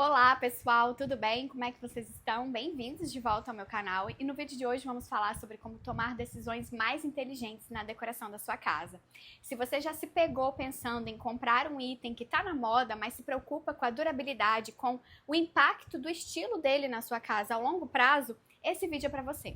Olá pessoal, tudo bem? Como é que vocês estão? Bem-vindos de volta ao meu canal e no vídeo de hoje vamos falar sobre como tomar decisões mais inteligentes na decoração da sua casa. Se você já se pegou pensando em comprar um item que está na moda, mas se preocupa com a durabilidade, com o impacto do estilo dele na sua casa a longo prazo, esse vídeo é para você.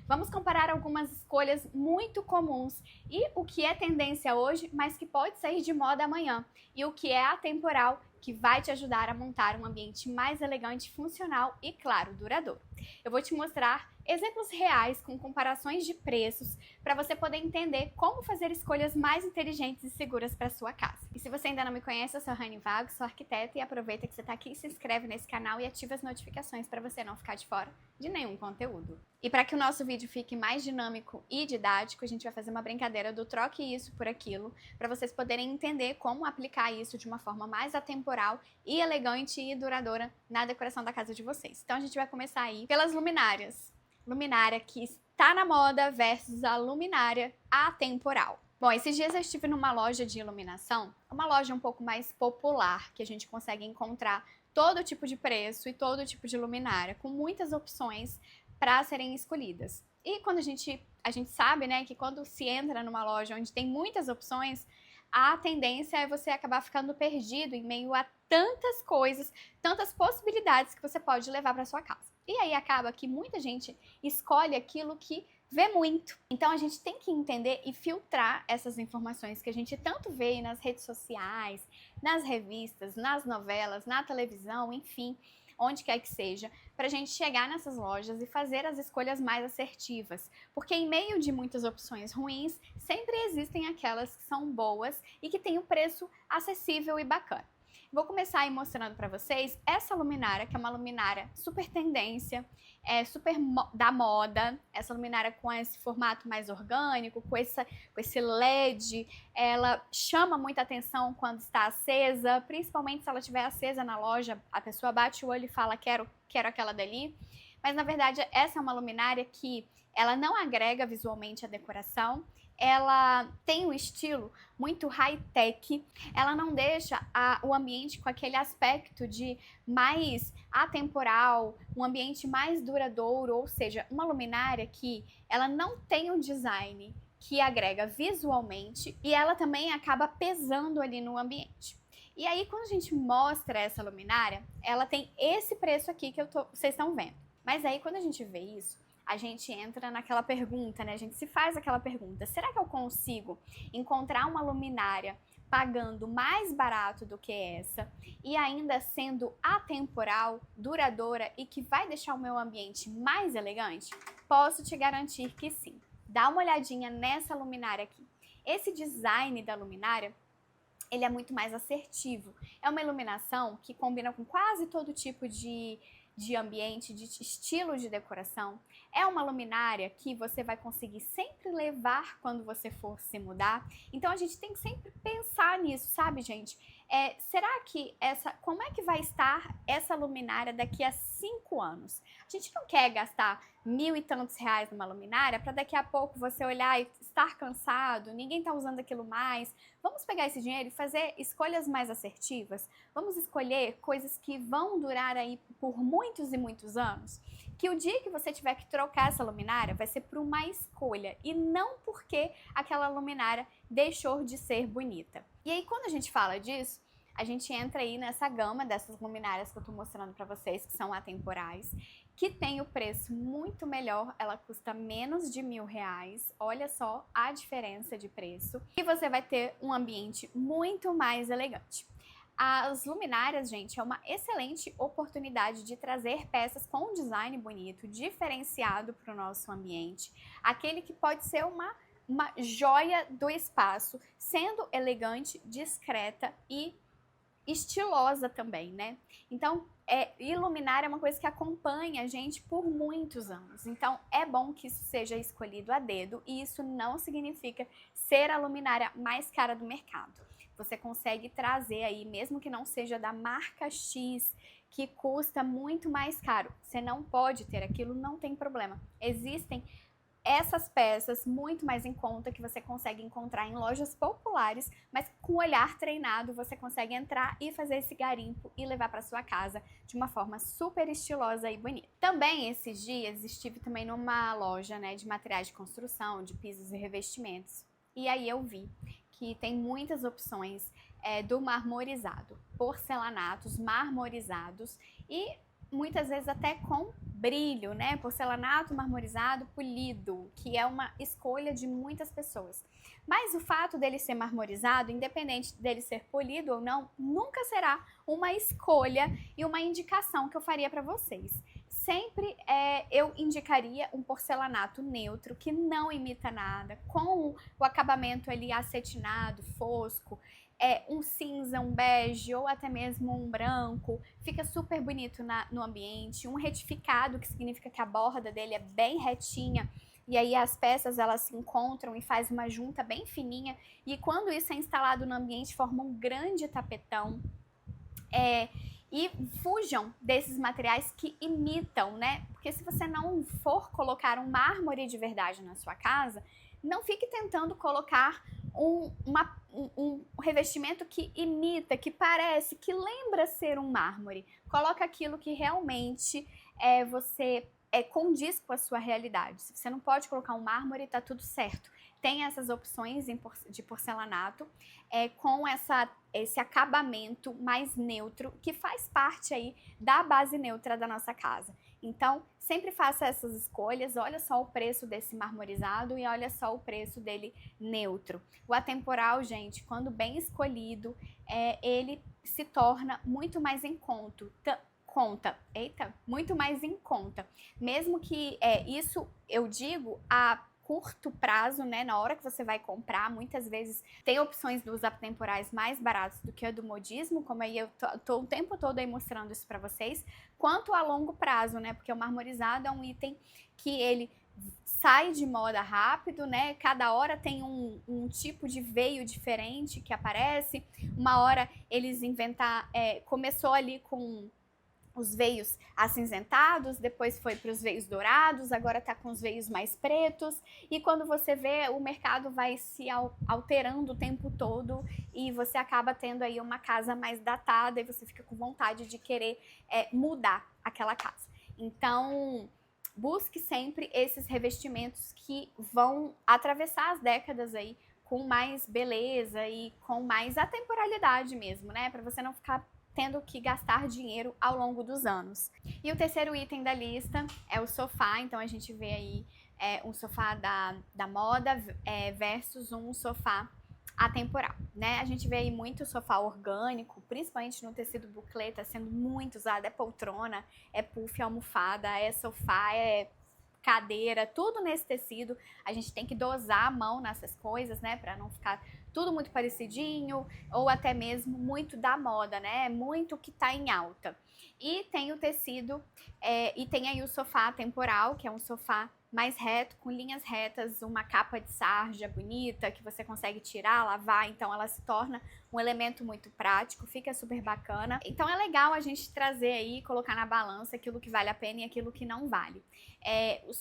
Vamos comparar algumas escolhas muito comuns e o que é tendência hoje, mas que pode sair de moda amanhã, e o que é atemporal, que vai te ajudar a montar um ambiente mais elegante, funcional e, claro, duradouro. Eu vou te mostrar exemplos reais com comparações de preços para você poder entender como fazer escolhas mais inteligentes e seguras para sua casa. E se você ainda não me conhece, eu sou Rani Vago, sou arquiteta, e aproveita que você está aqui e se inscreve nesse canal e ativa as notificações para você não ficar de fora de nenhum conteúdo. E para que o nosso vídeo fique mais dinâmico e didático, a gente vai fazer uma brincadeira do troque isso por aquilo, para vocês poderem entender como aplicar isso de uma forma mais atemporal e elegante e duradoura na decoração da casa de vocês. Então a gente vai começar aí pelas luminárias. Luminária que está na moda versus a luminária atemporal. Bom, esses dias eu estive numa loja de iluminação, uma loja um pouco mais popular, que a gente consegue encontrar todo tipo de preço e todo tipo de luminária, com muitas opções para serem escolhidas. E quando a gente sabe, né, que quando se entra numa loja onde tem muitas opções, a tendência é você acabar ficando perdido em meio a tantas coisas, tantas possibilidades que você pode levar para sua casa. E aí acaba que muita gente escolhe aquilo que vê muito. Então a gente tem que entender e filtrar essas informações que a gente tanto vê nas redes sociais, nas revistas, nas novelas, na televisão, enfim, onde quer que seja, para a gente chegar nessas lojas e fazer as escolhas mais assertivas. Porque em meio de muitas opções ruins, sempre existem aquelas que são boas e que têm um preço acessível e bacana. Vou começar aí mostrando para vocês essa luminária, que é uma luminária super tendência, super da moda, essa luminária com esse formato mais orgânico, com esse LED, ela chama muita atenção quando está acesa, principalmente se ela estiver acesa na loja, a pessoa bate o olho e fala, quero aquela dali. Mas na verdade essa é uma luminária que ela não agrega visualmente a decoração, ela tem um estilo muito high-tech, ela não deixa o ambiente com aquele aspecto de mais atemporal, um ambiente mais duradouro, ou seja, uma luminária que ela não tem um design que agrega visualmente e ela também acaba pesando ali no ambiente. E aí, quando a gente mostra essa luminária, ela tem esse preço aqui que vocês estão vendo. Mas aí, quando a gente vê isso, a gente entra naquela pergunta, né? A gente se faz aquela pergunta, será que eu consigo encontrar uma luminária pagando mais barato do que essa e ainda sendo atemporal, duradoura e que vai deixar o meu ambiente mais elegante? Posso te garantir que sim. Dá uma olhadinha nessa luminária aqui. Esse design da luminária, ele é muito mais assertivo. É uma iluminação que combina com quase todo tipo de ambiente, de estilo de decoração. É uma luminária que você vai conseguir sempre levar quando você for se mudar. Então a gente tem que sempre pensar nisso, sabe, gente? Será que como é que vai estar essa luminária daqui a 5 anos? A gente não quer gastar R$1.000 e tantos numa luminária para daqui a pouco você olhar e estar cansado, ninguém está usando aquilo mais. Vamos pegar esse dinheiro e fazer escolhas mais assertivas? Vamos escolher coisas que vão durar aí por muitos e muitos anos? Que o dia que você tiver que trocar essa luminária vai ser por uma escolha e não porque aquela luminária deixou de ser bonita. E aí, quando a gente fala disso, a gente entra aí nessa gama dessas luminárias que eu tô mostrando para vocês, que são atemporais, que tem o preço muito melhor, ela custa menos de R$1.000, olha só a diferença de preço, e você vai ter um ambiente muito mais elegante. As luminárias, gente, é uma excelente oportunidade de trazer peças com um design bonito, diferenciado para o nosso ambiente, aquele que pode ser uma joia do espaço, sendo elegante, discreta e estilosa também, né? Então, iluminar é uma coisa que acompanha a gente por muitos anos. Então, é bom que isso seja escolhido a dedo e isso não significa ser a luminária mais cara do mercado. Você consegue trazer aí, mesmo que não seja da marca X, que custa muito mais caro. Você não pode ter aquilo, não tem problema. Existem essas peças muito mais em conta que você consegue encontrar em lojas populares, mas com o olhar treinado você consegue entrar e fazer esse garimpo e levar para sua casa de uma forma super estilosa e bonita. Também esses dias estive também numa loja, né, de materiais de construção, de pisos e revestimentos. E aí eu vi que tem muitas opções do marmorizado, porcelanatos marmorizados e muitas vezes até com brilho, né? Porcelanato marmorizado polido, que é uma escolha de muitas pessoas. Mas o fato dele ser marmorizado, independente dele ser polido ou não, nunca será uma escolha e uma indicação que eu faria para vocês. Sempre eu indicaria um porcelanato neutro, que não imita nada, com o acabamento ali acetinado, fosco, um cinza, um bege ou até mesmo um branco, fica super bonito no ambiente. Um retificado, que significa que a borda dele é bem retinha, e aí as peças elas se encontram e faz uma junta bem fininha, e quando isso é instalado no ambiente forma um grande tapetão. E fujam desses materiais que imitam, né? Porque se você não for colocar um mármore de verdade na sua casa, não fique tentando colocar um revestimento que imita, que parece, que lembra ser um mármore. Coloca aquilo que realmente você condiz com a sua realidade. Se você não pode colocar um mármore, tá tudo certo. Tem essas opções de porcelanato com esse acabamento mais neutro, que faz parte aí da base neutra da nossa casa. Então, sempre faça essas escolhas, olha só o preço desse marmorizado e olha só o preço dele neutro. O atemporal, gente, quando bem escolhido, ele se torna muito mais em conta. Muito mais em conta. Mesmo que isso eu digo a curto prazo, né, na hora que você vai comprar, muitas vezes tem opções dos atemporais mais baratos do que a do modismo, como aí eu tô o tempo todo aí mostrando isso para vocês, quanto a longo prazo, né, porque o marmorizado é um item que ele sai de moda rápido, né, cada hora tem um tipo de veio diferente que aparece, uma hora eles começou ali com os veios acinzentados, depois foi para os veios dourados, agora está com os veios mais pretos, e quando você vê, o mercado vai se alterando o tempo todo e você acaba tendo aí uma casa mais datada e você fica com vontade de querer mudar aquela casa. Então, busque sempre esses revestimentos que vão atravessar as décadas aí com mais beleza e com mais atemporalidade mesmo, né? Para você não ficar tendo que gastar dinheiro ao longo dos anos. E o terceiro item da lista é o sofá, então a gente vê aí um sofá da moda versus um sofá atemporal, né? A gente vê aí muito sofá orgânico, principalmente no tecido buclê, tá sendo muito usado, é poltrona, é puff, é almofada, é sofá, é cadeira, tudo nesse tecido. A gente tem que dosar a mão nessas coisas, né, para não ficar tudo muito parecidinho, ou até mesmo muito da moda, né, muito que tá em alta. E tem o tecido, e tem aí o sofá temporal, que é um sofá mais reto, com linhas retas, uma capa de sarja bonita, que você consegue tirar, lavar, então ela se torna um elemento muito prático, fica super bacana. Então é legal a gente trazer aí, colocar na balança aquilo que vale a pena e aquilo que não vale.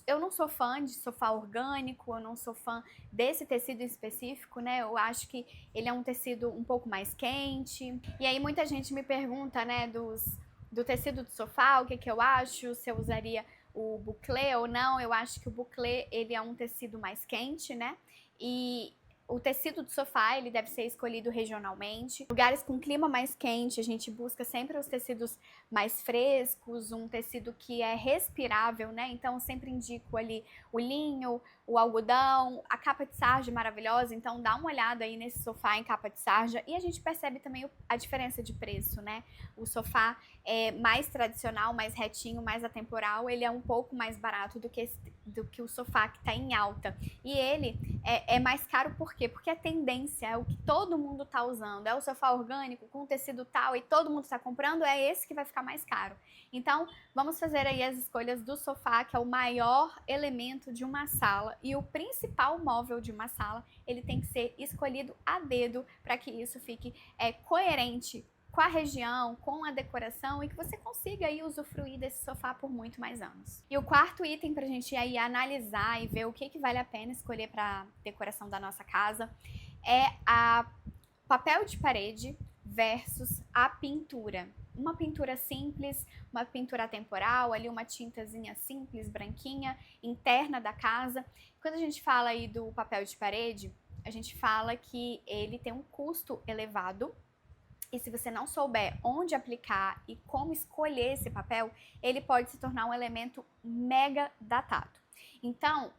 Eu não sou fã de sofá orgânico, eu não sou fã desse tecido específico, né? Eu acho que ele é um tecido um pouco mais quente. E aí muita gente me pergunta, né, do tecido do sofá, o que eu acho, se eu usaria o buclê ou não. Eu acho que o buclê, ele é um tecido mais quente, né? E o tecido do sofá, ele deve ser escolhido regionalmente. Lugares com clima mais quente, a gente busca sempre os tecidos mais frescos, um tecido que é respirável, né? Então, eu sempre indico ali o linho, o algodão, a capa de sarja maravilhosa. Então, dá uma olhada aí nesse sofá em capa de sarja e a gente percebe também a diferença de preço, né? O sofá mais tradicional, mais retinho, mais atemporal, ele é um pouco mais barato do que o sofá que tá em alta. E ele é mais caro por quê? Porque a tendência é o que todo mundo tá usando, é o sofá orgânico com tecido tal e todo mundo está comprando, é esse que vai ficar mais caro. Então, vamos fazer aí as escolhas do sofá, que é o maior elemento de uma sala e o principal móvel de uma sala. Ele tem que ser escolhido a dedo para que isso fique coerente com a região, com a decoração e que você consiga aí usufruir desse sofá por muito mais anos. E o quarto item pra gente aí analisar e ver o que vale a pena escolher para decoração da nossa casa é a papel de parede versus a pintura. Uma pintura simples, uma pintura atemporal, ali uma tintazinha simples, branquinha, interna da casa. Quando a gente fala aí do papel de parede, a gente fala que ele tem um custo elevado. E se você não souber onde aplicar e como escolher esse papel, ele pode se tornar um elemento mega datado. Então,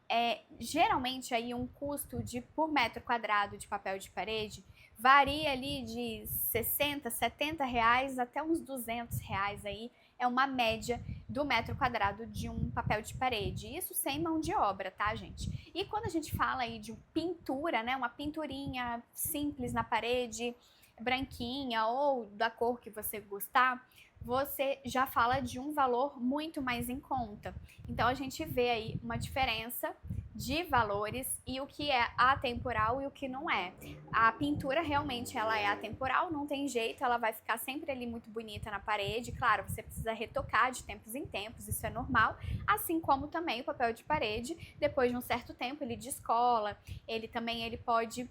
geralmente aí um custo por metro quadrado de papel de parede varia ali de 60, 70 reais até uns 200 reais aí, é uma média do metro quadrado de um papel de parede. Isso sem mão de obra, tá, gente? E quando a gente fala aí de pintura, né, uma pinturinha simples na parede, branquinha ou da cor que você gostar, você já fala de um valor muito mais em conta. Então a gente vê aí uma diferença de valores e o que é atemporal e o que não é. A pintura realmente ela é atemporal, não tem jeito, ela vai ficar sempre ali muito bonita na parede. Claro, você precisa retocar de tempos em tempos, isso é normal, assim como também o papel de parede, depois de um certo tempo ele descola, ele pode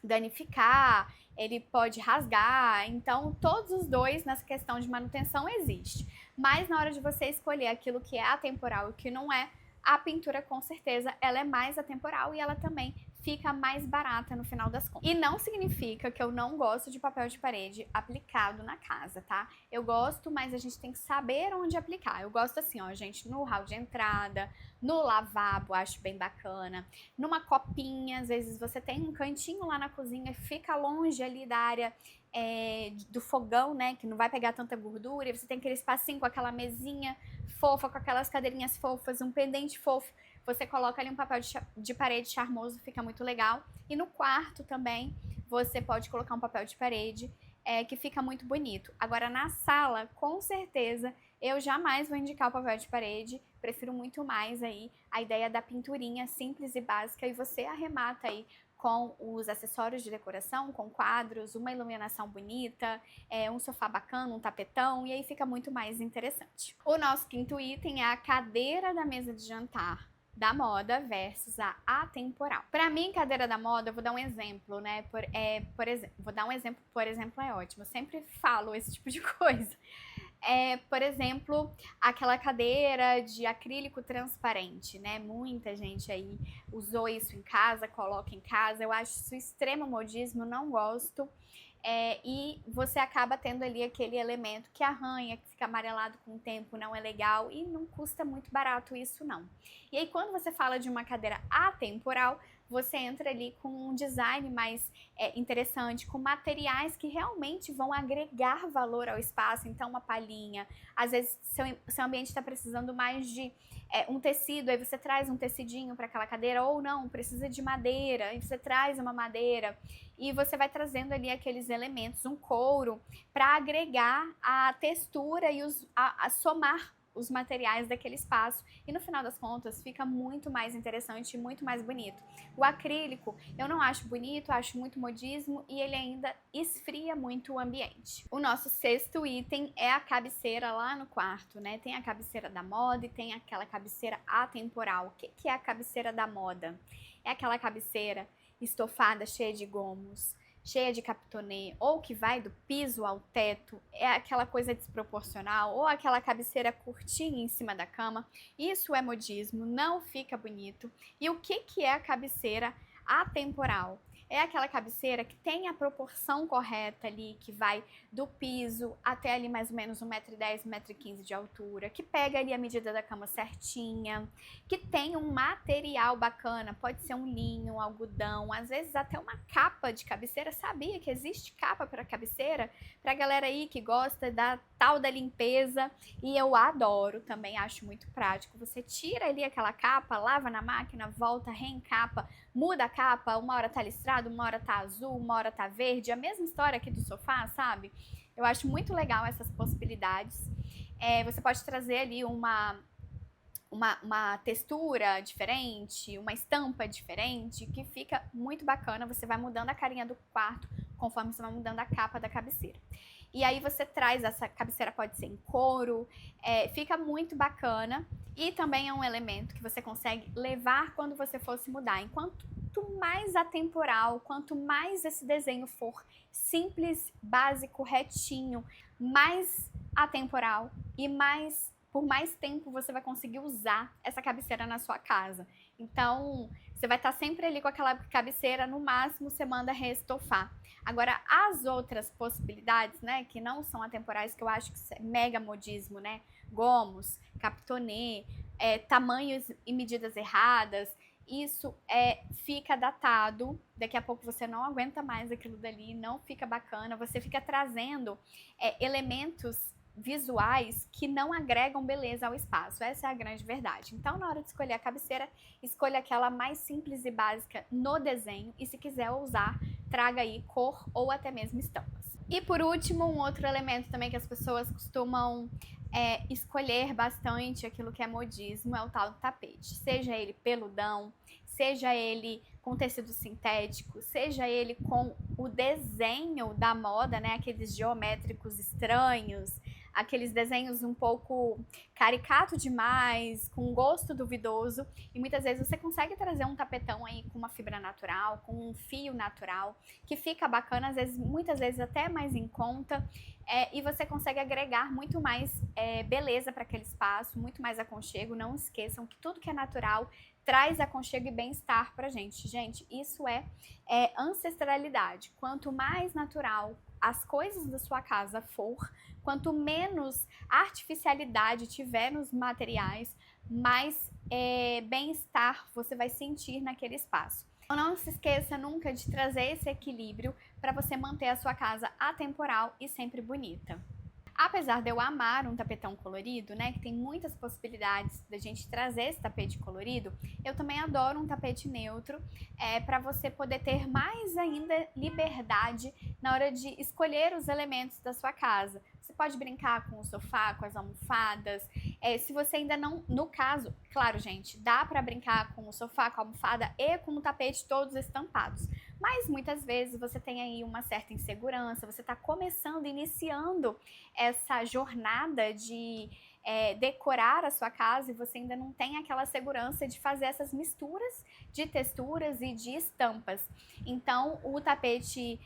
danificar, ele pode rasgar, então todos os dois nessa questão de manutenção existe. Mas na hora de você escolher aquilo que é atemporal e o que não é, a pintura com certeza ela é mais atemporal e ela também fica mais barata no final das contas. E não significa que eu não gosto de papel de parede aplicado na casa, tá? Eu gosto, mas a gente tem que saber onde aplicar. Eu gosto assim, ó, gente, no hall de entrada, no lavabo, acho bem bacana, numa copinha, às vezes você tem um cantinho lá na cozinha e fica longe ali da área do fogão, né, que não vai pegar tanta gordura, e você tem aquele espacinho com aquela mesinha fofa, com aquelas cadeirinhas fofas, um pendente fofo, você coloca ali um papel de parede charmoso, fica muito legal. E no quarto também, você pode colocar um papel de parede que fica muito bonito. Agora, na sala, com certeza, eu jamais vou indicar o papel de parede, prefiro muito mais aí a ideia da pinturinha simples e básica e você arremata aí com os acessórios de decoração, com quadros, uma iluminação bonita, um sofá bacana, um tapetão, e aí fica muito mais interessante. O nosso quinto item é a cadeira da mesa de jantar da moda versus a atemporal. Para mim, cadeira da moda, eu vou dar um exemplo, né? Por exemplo, é ótimo. Eu sempre falo esse tipo de coisa. Por exemplo, aquela cadeira de acrílico transparente, né? Muita gente aí usou isso em casa, coloca em casa. Eu acho isso extremo modismo, não gosto. E você acaba tendo ali aquele elemento que arranha, que fica amarelado com o tempo, não é legal e não custa muito barato isso não. E aí quando você fala de uma cadeira atemporal, você entra ali com um design mais interessante, com materiais que realmente vão agregar valor ao espaço. Então uma palhinha, às vezes seu ambiente está precisando mais de um tecido, aí você traz um tecidinho para aquela cadeira, ou não, precisa de madeira, aí você traz uma madeira e você vai trazendo ali aqueles elementos, um couro, para agregar a textura e a somar os materiais daquele espaço e no final das contas fica muito mais interessante e muito mais bonito. O acrílico eu não acho bonito, acho muito modismo e ele ainda esfria muito o ambiente. O nosso sexto item é a cabeceira lá no quarto, né? Tem a cabeceira da moda e tem aquela cabeceira atemporal. O que é a cabeceira da moda? É aquela cabeceira estofada, cheia de gomos, cheia de capitonê, ou que vai do piso ao teto, é aquela coisa desproporcional, ou aquela cabeceira curtinha em cima da cama. Isso é modismo, não fica bonito. E o que é a cabeceira atemporal? É aquela cabeceira que tem a proporção correta ali, que vai do piso até ali mais ou menos 1,10 m, 1,15 m de altura, que pega ali a medida da cama certinha, que tem um material bacana, pode ser um linho, um algodão, às vezes até uma capa de cabeceira. Sabia que existe capa para cabeceira? Pra galera aí que gosta da tal da limpeza, e eu adoro, também acho muito prático. Você tira ali aquela capa, lava na máquina, volta, reencapa, muda a capa, uma hora tá listrado, uma hora tá azul, uma hora tá verde, a mesma história aqui do sofá, sabe? Eu acho muito legal essas possibilidades. Você pode trazer ali uma textura diferente, uma estampa diferente, que fica muito bacana. Você vai mudando a carinha do quarto conforme você vai mudando a capa da cabeceira. E aí você traz, essa cabeceira pode ser em couro, fica muito bacana. E também é um elemento que você consegue levar quando você for se mudar. Enquanto mais atemporal, quanto mais esse desenho for simples, básico, retinho, mais atemporal e por mais tempo você vai conseguir usar essa cabeceira na sua casa. Então, você vai estar sempre ali com aquela cabeceira, no máximo você manda reestofar. Agora, as outras possibilidades, né, que não são atemporais, que eu acho que é mega modismo, né, gomos, capitonê, tamanhos e medidas erradas, isso fica datado, daqui a pouco você não aguenta mais aquilo dali, não fica bacana, você fica trazendo elementos visuais que não agregam beleza ao espaço, essa é a grande verdade. Então, na hora de escolher a cabeceira, escolha aquela mais simples e básica no desenho, e se quiser usar, traga aí cor ou até mesmo estampas. E por último, um outro elemento também que as pessoas costumam escolher bastante, aquilo que é modismo, é o tal do tapete. Seja ele peludão, seja ele com tecido sintético, seja ele com o desenho da moda, né? Aqueles geométricos estranhos, aqueles desenhos um pouco caricato demais, com gosto duvidoso, e muitas vezes você consegue trazer um tapetão aí com uma fibra natural, com um fio natural, que fica bacana, muitas vezes até mais em conta, e você consegue agregar muito mais beleza para aquele espaço, muito mais aconchego. Não esqueçam que tudo que é natural traz aconchego e bem-estar pra gente. Gente, isso é ancestralidade. Quanto mais natural as coisas da sua casa for, quanto menos artificialidade tiver nos materiais, mais bem-estar você vai sentir naquele espaço. Então não se esqueça nunca de trazer esse equilíbrio para você manter a sua casa atemporal e sempre bonita. Apesar de eu amar um tapetão colorido, né, que tem muitas possibilidades da gente trazer esse tapete colorido, eu também adoro um tapete neutro, para você poder ter mais ainda liberdade na hora de escolher os elementos da sua casa. Você pode brincar com o sofá, com as almofadas, se você ainda não, no caso, claro gente, dá para brincar com o sofá, com a almofada e com o tapete todos estampados. Mas muitas vezes você tem aí uma certa insegurança, você está começando, iniciando essa jornada de decorar a sua casa e você ainda não tem aquela segurança de fazer essas misturas de texturas e de estampas. Então, o tapete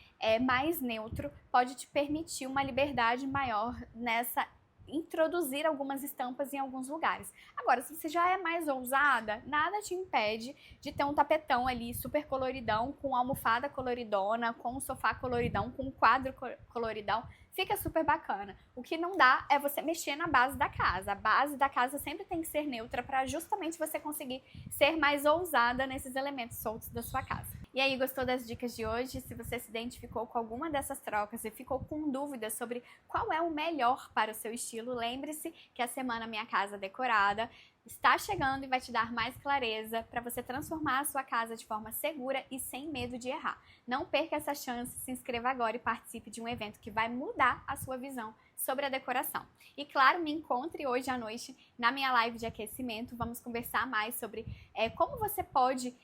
mais neutro pode te permitir uma liberdade maior nessa introduzir algumas estampas em alguns lugares. Agora, se você já é mais ousada, nada te impede de ter um tapetão ali super coloridão, com almofada coloridona, com um sofá coloridão, com um quadro coloridão, fica super bacana. O que não dá é você mexer na base da casa. A base da casa sempre tem que ser neutra para justamente você conseguir ser mais ousada nesses elementos soltos da sua casa. E aí, gostou das dicas de hoje? Se você se identificou com alguma dessas trocas e ficou com dúvidas sobre qual é o melhor para o seu estilo, lembre-se que a Semana Minha Casa Decorada está chegando e vai te dar mais clareza para você transformar a sua casa de forma segura e sem medo de errar. Não perca essa chance, se inscreva agora e participe de um evento que vai mudar a sua visão sobre a decoração. E claro, me encontre hoje à noite na minha live de aquecimento. Vamos conversar mais sobre como você pode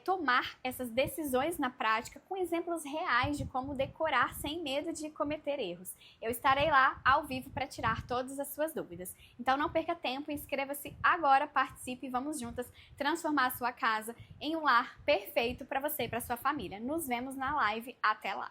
tomar essas decisões na prática com exemplos reais de como decorar sem medo de cometer erros. Eu estarei lá ao vivo para tirar todas as suas dúvidas. Então não perca tempo, inscreva-se agora, participe e vamos juntas transformar a sua casa em um lar perfeito para você e para sua família. Nos vemos na live, até lá!